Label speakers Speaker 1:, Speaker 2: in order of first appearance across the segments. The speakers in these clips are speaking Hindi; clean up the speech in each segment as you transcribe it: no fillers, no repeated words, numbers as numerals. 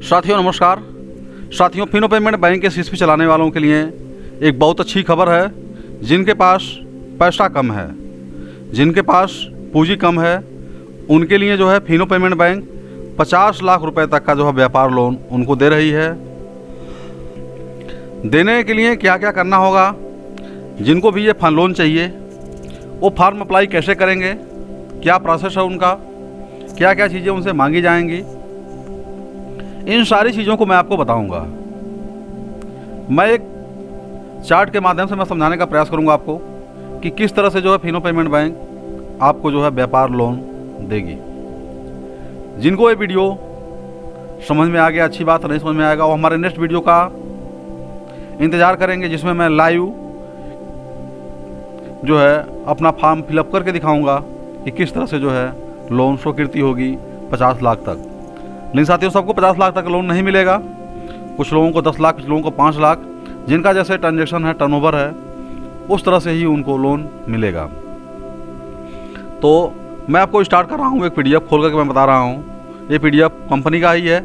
Speaker 1: साथियों नमस्कार। साथियों, फिनो पेमेंट बैंक के सीएसपी चलाने वालों के लिए एक बहुत अच्छी खबर है। जिनके पास पैसा कम है, जिनके पास पूंजी कम है, उनके लिए जो है फिनो पेमेंट बैंक 50 लाख रुपए तक का जो है व्यापार लोन उनको दे रही है। देने के लिए क्या क्या करना होगा, जिनको भी ये फंड लोन चाहिए वो फॉर्म अप्लाई कैसे करेंगे, क्या प्रोसेस है उनका, क्या क्या चीज़ें उनसे मांगी जाएंगी, इन सारी चीज़ों को मैं आपको बताऊंगा। मैं एक चार्ट के माध्यम से मैं समझाने का प्रयास करूंगा आपको कि किस तरह से जो है फिनो पेमेंट बैंक आपको जो है व्यापार लोन देगी। जिनको ये वीडियो समझ में आ गया अच्छी बात, नहीं समझ में आएगा वो हमारे नेक्स्ट वीडियो का इंतज़ार करेंगे, जिसमें मैं लाइव जो है अपना फॉर्म फिलअप करके दिखाऊंगा कि किस तरह से जो है लोन स्वीकृति होगी 50 लाख तक। लेकिन साथियों, सबको 50 लाख तक लोन नहीं मिलेगा। कुछ लोगों को 10 लाख, कुछ लोगों को 5 लाख, जिनका जैसे ट्रांजैक्शन है, टर्नओवर है, उस तरह से ही उनको लोन मिलेगा। तो मैं आपको स्टार्ट कर रहा हूँ एक पीडीएफ खोल करके मैं बता रहा हूँ। ये पीडीएफ कंपनी का ही है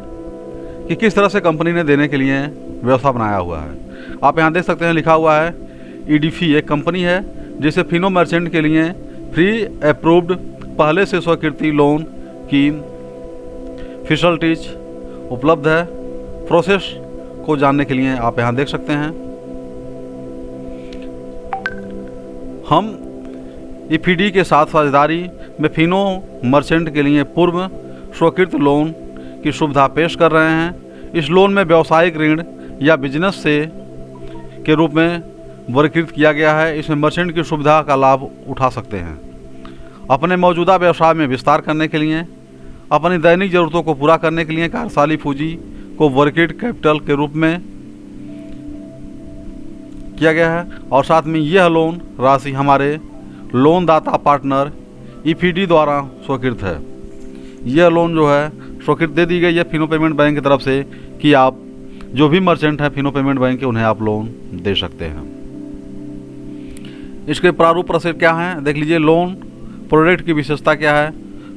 Speaker 1: कि किस तरह से कंपनी ने देने के लिए व्यवस्था बनाया हुआ है। आप यहाँ देख सकते हैं लिखा हुआ है ईडीफी एक कंपनी है जिसे फिनो मर्चेंट के लिए फ्री अप्रूव्ड पहले से स्वीकृति लोन की फैसिलिटीज उपलब्ध है। प्रोसेस को जानने के लिए आप यहाँ देख सकते हैं। हम ईपीडी के साथ साझेदारी में फिनो मर्चेंट के लिए पूर्व स्वीकृत लोन की सुविधा पेश कर रहे हैं। इस लोन में व्यावसायिक ऋण या बिजनेस से के रूप में वर्गीकृत किया गया है। इसमें मर्चेंट की सुविधा का लाभ उठा सकते हैं। अपने मौजूदा व्यवसाय में विस्तार करने के लिए, अपनी दैनिक ज़रूरतों को पूरा करने के लिए कार्यशील पूंजी को वर्किंग कैपिटल के रूप में किया गया है। और साथ में यह लोन राशि हमारे लोन दाता पार्टनर ईपीडी द्वारा स्वीकृत है। यह लोन जो है स्वीकृत दे दी गई है फिनो पेमेंट बैंक की तरफ से कि आप जो भी मर्चेंट हैं फिनो पेमेंट बैंक के, उन्हें आप लोन दे सकते हैं। इसके प्रारूप प्रोसेस क्या है देख लीजिए। लोन प्रोडक्ट की विशेषता क्या है।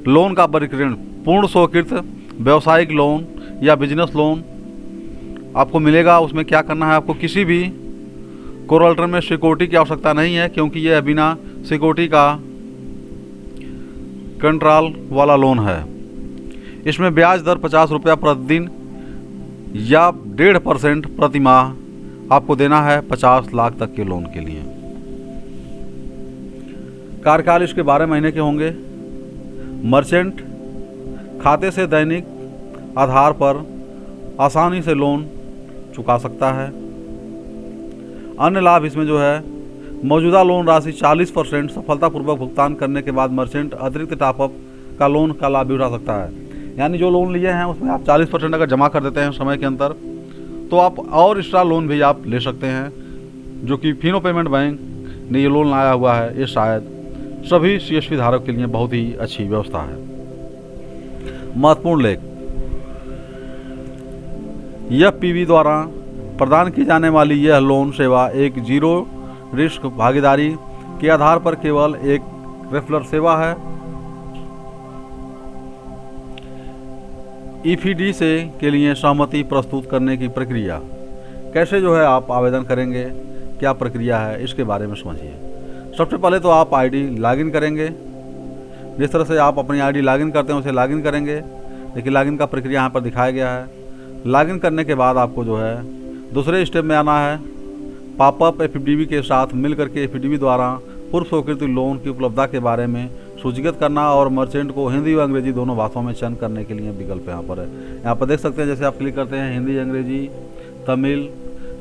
Speaker 1: लोन का वर्गीकरण पूर्ण स्वीकृत व्यवसायिक लोन या बिजनेस लोन आपको मिलेगा। उसमें क्या करना है, आपको किसी भी कोलेटरल में सिक्योरिटी की आवश्यकता नहीं है, क्योंकि यह बिना सिक्योरिटी का कंट्रोल वाला लोन है। इसमें ब्याज दर 50 रुपया प्रतिदिन या 1.5% प्रति माह आपको देना है 50 लाख तक के लोन के लिए। कार्यकाल इसके 12 महीने के होंगे। मर्चेंट खाते से दैनिक आधार पर आसानी से लोन चुका सकता है। अन्य लाभ इसमें जो है मौजूदा लोन राशि 40% सफलतापूर्वक भुगतान करने के बाद मर्चेंट अतिरिक्त टॉपअप का लोन का लाभ भी उठा सकता है। यानी जो लोन लिए हैं उसमें आप 40% अगर जमा कर देते हैं समय के अंदर, तो आप और एक्स्ट्रा लोन भी आप ले सकते हैं, जो कि फिनो पेमेंट बैंक ने ये लोन लाया हुआ है। ये शायद सभी सीएसपी धारक के लिए बहुत ही अच्छी व्यवस्था है। महत्वपूर्ण लेख, यह पीवी द्वारा प्रदान की जाने वाली यह लोन सेवा एक जीरो रिस्क भागीदारी के आधार पर केवल एक रेफरल सेवा है। ईपीडी से के लिए सहमति प्रस्तुत करने की प्रक्रिया कैसे जो है आप आवेदन करेंगे, क्या प्रक्रिया है, इसके बारे में समझिए। सबसे पहले तो आप आईडी लॉगिन करेंगे। जिस तरह से आप अपनी आईडी लॉगिन करते हैं उसे लॉगिन करेंगे। देखिए लॉगिन का प्रक्रिया यहाँ पर दिखाया गया है। लॉगिन करने के बाद आपको जो है दूसरे स्टेप में आना है। पॉपअप एफडीबी के साथ मिल करके एफडीबी द्वारा पूर्व स्वीकृत लोन की उपलब्धता के बारे में सूचीगत करना और मर्चेंट को हिंदी और अंग्रेजी दोनों भाषाओं में चयन करने के लिए विकल्प यहाँ पर है। यहाँ पर देख सकते हैं, जैसे आप क्लिक करते हैं हिंदी, अंग्रेजी, तमिल,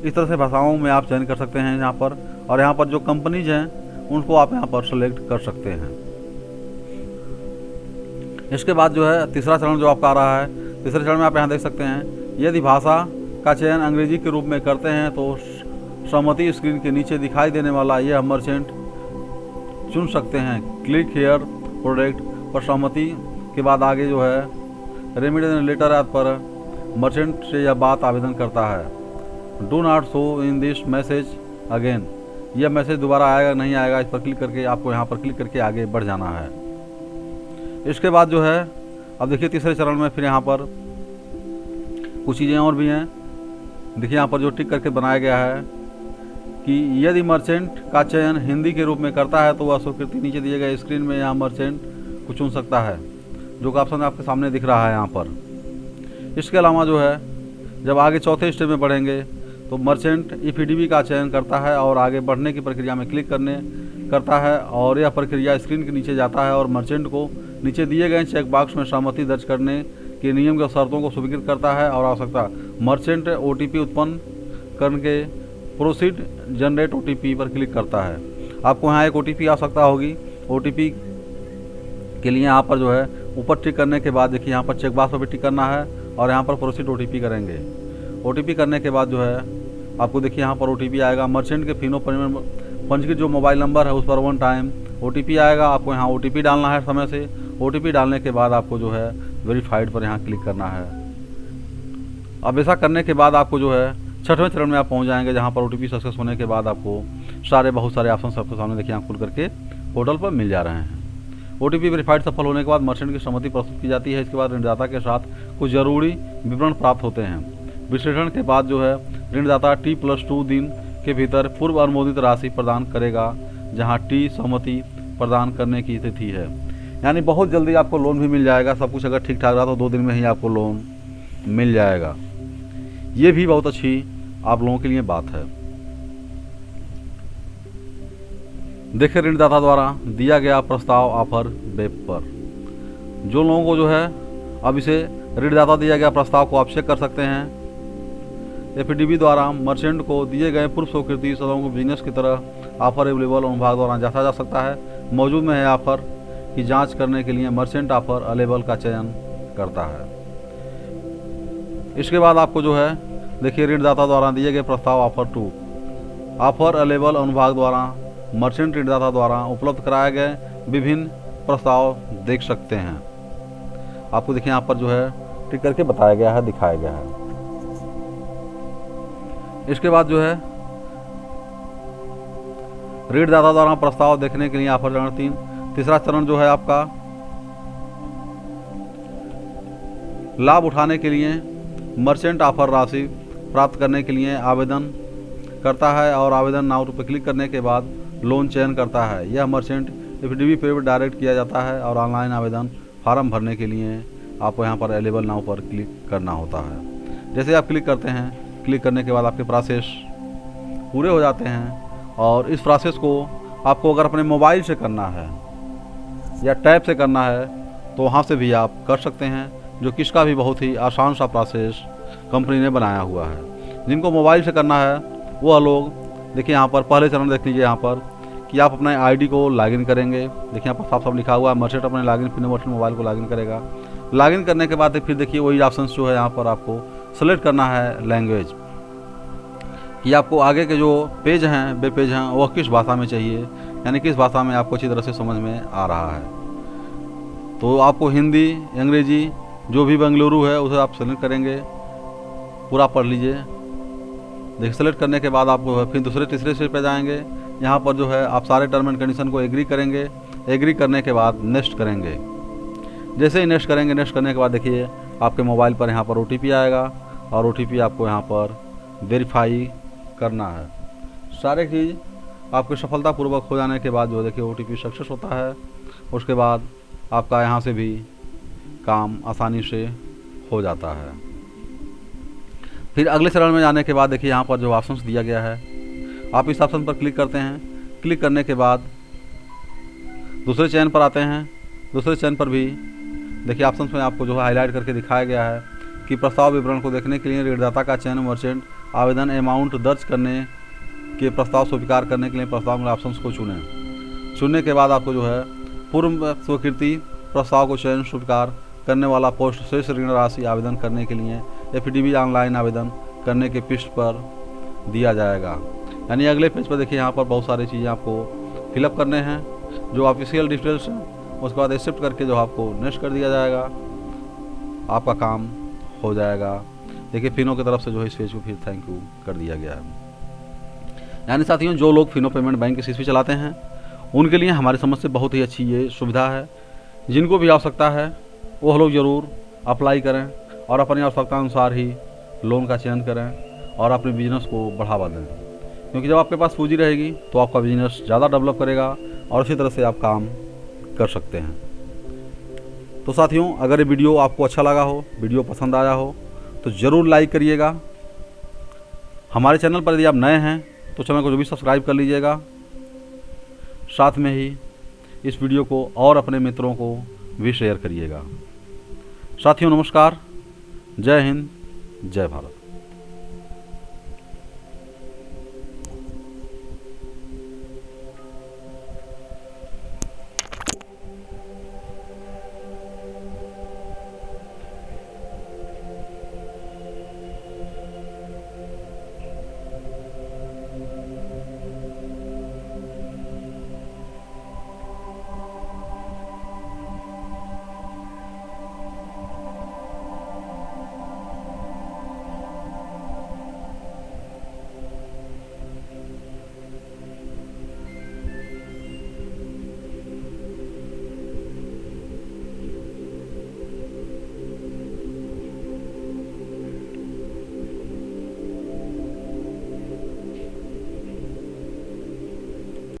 Speaker 1: इस तरह से भाषाओं में आप चयन कर सकते हैं यहाँ पर। और यहाँ पर जो कंपनीज हैं उनको आप यहाँ पर सेलेक्ट कर सकते हैं। इसके बाद जो है तीसरा चरण जो आपका आ रहा है, तीसरे चरण में आप यहाँ देख सकते हैं, यदि भाषा का चयन अंग्रेजी के रूप में करते हैं तो सहमति स्क्रीन के नीचे दिखाई देने वाला यह मर्चेंट चुन सकते हैं। क्लिक हेयर प्रोडक्ट पर सहमति के बाद आगे जो है रेमिटेंस लेटर ऐप पर मर्चेंट से यह बात आवेदन करता है। Do not show in this message again, यह मैसेज दोबारा आएगा नहीं आएगा, इस पर क्लिक करके आपको यहाँ पर क्लिक करके आगे बढ़ जाना है। इसके बाद जो है अब देखिए तीसरे चरण में फिर यहाँ पर कुछ चीज़ें और भी हैं। देखिए यहाँ पर जो टिक करके बनाया गया है कि यदि मर्चेंट का चयन हिंदी के रूप में करता है तो वह स्वीकृति नीचे दिए गए स्क्रीन में यहाँ मर्चेंट को चुन सकता है, जो कि ऑप्शन आपके सामने दिख रहा है यहाँ पर। इसके अलावा जो है जब आगे चौथे स्टेप में बढ़ेंगे तो मर्चेंट ईपीडीबी का चयन करता है और आगे बढ़ने की प्रक्रिया में क्लिक करता है और यह प्रक्रिया स्क्रीन के नीचे जाता है और मर्चेंट को नीचे दिए गए चेक बॉक्स में सहमति दर्ज करने के नियम के शर्तों को स्वीकृत करता है और आवश्यकता मर्चेंट ओटीपी उत्पन्न करके प्रोसीड जनरेट ओटीपी पर क्लिक करता है। आपको यहाँ एक ओटीपी आवश्यकता होगी। ओटीपी के लिए यहाँ पर जो है ऊपर टिक करने के बाद देखिए यहाँ पर चेक बॉक्स पर भी टिक करना है और यहाँ पर प्रोसीड ओटीपी करेंगे। ओटीपी करने के बाद जो है आपको देखिए यहाँ पर ओटीपी आएगा। मर्चेंट के फिनो पंजीकृत जो मोबाइल नंबर है उस पर 1 टाइम ओटीपी आएगा। आपको यहाँ ओटीपी डालना है समय से। ओटीपी डालने के बाद आपको जो है वेरीफाइड पर यहाँ क्लिक करना है। अब ऐसा करने के बाद आपको जो है 6वें चरण में आप पहुँच जाएंगे, जहाँ पर ओटीपी सक्सेस होने के बाद आपको बहुत सारे ऑप्शन आपके सामने देखिए यहाँ खुल करके पोर्टल पर मिल जा रहे हैं। ओटीपी वेरीफाइड सफल होने के बाद मर्चेंट की सहमति प्रस्तुत की जाती है। इसके बाद ऋणदाता के साथ कुछ जरूरी विवरण प्राप्त होते हैं। विश्लेषण के बाद जो है ऋणदाता T+2 दिन के भीतर पूर्व अनुमोदित राशि प्रदान करेगा, जहां T सहमति प्रदान करने की तिथि है। यानी बहुत जल्दी आपको लोन भी मिल जाएगा। सब कुछ अगर ठीक ठाक रहा तो 2 दिन में ही आपको लोन मिल जाएगा। ये भी बहुत अच्छी आप लोगों के लिए बात है। देखिए ऋणदाता द्वारा दिया गया प्रस्ताव ऑफर वेब पर। जो लोगों को जो है अब इसे ऋणदाता दिया गया प्रस्ताव को आप चेक कर सकते हैं। एफडीबी द्वारा मर्चेंट को दिए गए पूर्व स्वीकृति सदों को बिजनेस की तरह ऑफर अवेलेबल अनुभाग द्वारा जांचा जा सकता है। मौजूद में है ऑफर की जांच करने के लिए मर्चेंट ऑफर अवेलेबल का चयन करता है। इसके बाद आपको जो है देखिए ऋणदाता द्वारा दिए गए प्रस्ताव ऑफर 2 ऑफर अवेलेबल अनुभाग द्वारा मर्चेंट ऋणदाता द्वारा उपलब्ध कराए गए विभिन्न प्रस्ताव देख सकते हैं। आपको देखिए यहाँ पर जो है टिक करके बताया गया है, दिखाया गया है। इसके बाद जो है ऋणदाता द्वारा प्रस्ताव देखने के लिए ऑफर चरण 3 तीसरा चरण जो है आपका लाभ उठाने के लिए मर्चेंट ऑफर राशि प्राप्त करने के लिए आवेदन करता है और आवेदन नाउ पर क्लिक करने के बाद लोन चयन करता है। यह मर्चेंट एफडीबी पे डायरेक्ट किया जाता है और ऑनलाइन आवेदन फार्म भरने के लिए आपको यहाँ पर अवेलेबल नाउ पर क्लिक करना होता है। जैसे आप क्लिक करते हैं, क्लिक करने के बाद आपके प्रोसेस पूरे हो जाते हैं और इस प्रोसेस को आपको अगर अपने मोबाइल से करना है या टैब से करना है तो वहाँ से भी आप कर सकते हैं, जो कि इसका भी बहुत ही आसान सा प्रोसेस कंपनी ने बनाया हुआ है। जिनको मोबाइल से करना है वह लोग देखिए यहाँ पर पहले चरण देख लीजिए यहाँ पर कि आप अपने आईडी को लॉगिन करेंगे। देखिए यहाँ पर साफ साफ लिखा हुआ है मर्चेंट अपने लॉगिन पिन मर्चेंट मोबाइल को लॉगिन करेगा। लॉगिन करने के बाद फिर देखिए वही ऑप्शन जो है यहाँ पर आपको सेलेक्ट करना है लैंग्वेज, कि आपको आगे के जो पेज हैं वेब पेज हैं वह किस भाषा में चाहिए, यानी किस भाषा में आपको अच्छी तरह से समझ में आ रहा है। तो आपको हिंदी, अंग्रेजी जो भी बेंगलुरु है उसे आप सेलेक्ट करेंगे, पूरा पढ़ लीजिए। देखिए सेलेक्ट करने के बाद आप फिर दूसरे तीसरे स्टेज पे जाएंगे। यहाँ पर जो है आप सारे टर्म एंड कंडीशन को एग्री करेंगे। एग्री करने के बाद नेक्स्ट करेंगे। जैसे ही नेक्स्ट करेंगे, नेक्स्ट करने के बाद देखिए आपके मोबाइल पर यहाँ पर ओटीपी आएगा और ओटीपी आपको यहाँ पर वेरीफाई करना है। सारे चीज़ आपके सफलतापूर्वक हो जाने के बाद जो देखिए ओटीपी सक्सेस होता है। उसके बाद आपका यहाँ से भी काम आसानी से हो जाता है। फिर अगले चरण में जाने के बाद देखिए यहाँ पर जो ऑप्शंस दिया गया है आप इस ऑप्शन पर क्लिक करते हैं। क्लिक करने के बाद दूसरे चयन पर आते हैं। दूसरे चयन पर भी देखिए ऑप्शंस में आपको जो है हाईलाइट करके दिखाया गया है कि प्रस्ताव विवरण को देखने के लिए ऋणदाता का चयन मर्चेंट आवेदन अमाउंट दर्ज करने के प्रस्ताव स्वीकार करने के लिए प्रस्ताव में ऑप्शंस को चुनें। चुनने के बाद आपको जो है पूर्व स्वीकृति प्रस्ताव को चयन स्वीकार करने वाला पोस्ट शेष ऋण राशि आवेदन करने के लिए एफडीबी ऑनलाइन आवेदन करने के पृष्ठ पर दिया जाएगा। यानी अगले पेज पर देखिए यहाँ पर बहुत सारी चीज़ें आपको फिलअप करने हैं जो ऑफिशियल डिटेल्स हैं। उसके बाद एक्सेप्ट करके जो आपको नेक्स्ट कर दिया जाएगा, आपका काम हो जाएगा। देखिए फिनो की तरफ से जो है इस पेज को फिर थैंक यू कर दिया गया है। यानी साथियों जो लोग फिनो पेमेंट बैंक की सीसी चलाते हैं उनके लिए हमारी समझ से बहुत ही अच्छी ये सुविधा है। जिनको भी आवश्यकता है वह लोग ज़रूर अप्लाई करें और अपनी आवश्यकता अनुसार ही लोन का चयन करें और अपने बिजनेस को बढ़ावा दें, क्योंकि जब आपके पास पूंजी रहेगी तो आपका बिजनेस ज़्यादा डेवलप करेगा और इसी तरह से आप काम कर सकते हैं। तो साथियों, अगर ये वीडियो आपको अच्छा लगा हो, वीडियो पसंद आया हो, तो ज़रूर लाइक करिएगा। हमारे चैनल पर यदि आप नए हैं तो चैनल को जो भी सब्सक्राइब कर लीजिएगा। साथ में ही इस वीडियो को और अपने मित्रों को भी शेयर करिएगा। साथियों नमस्कार, जय हिंद, जय भारत।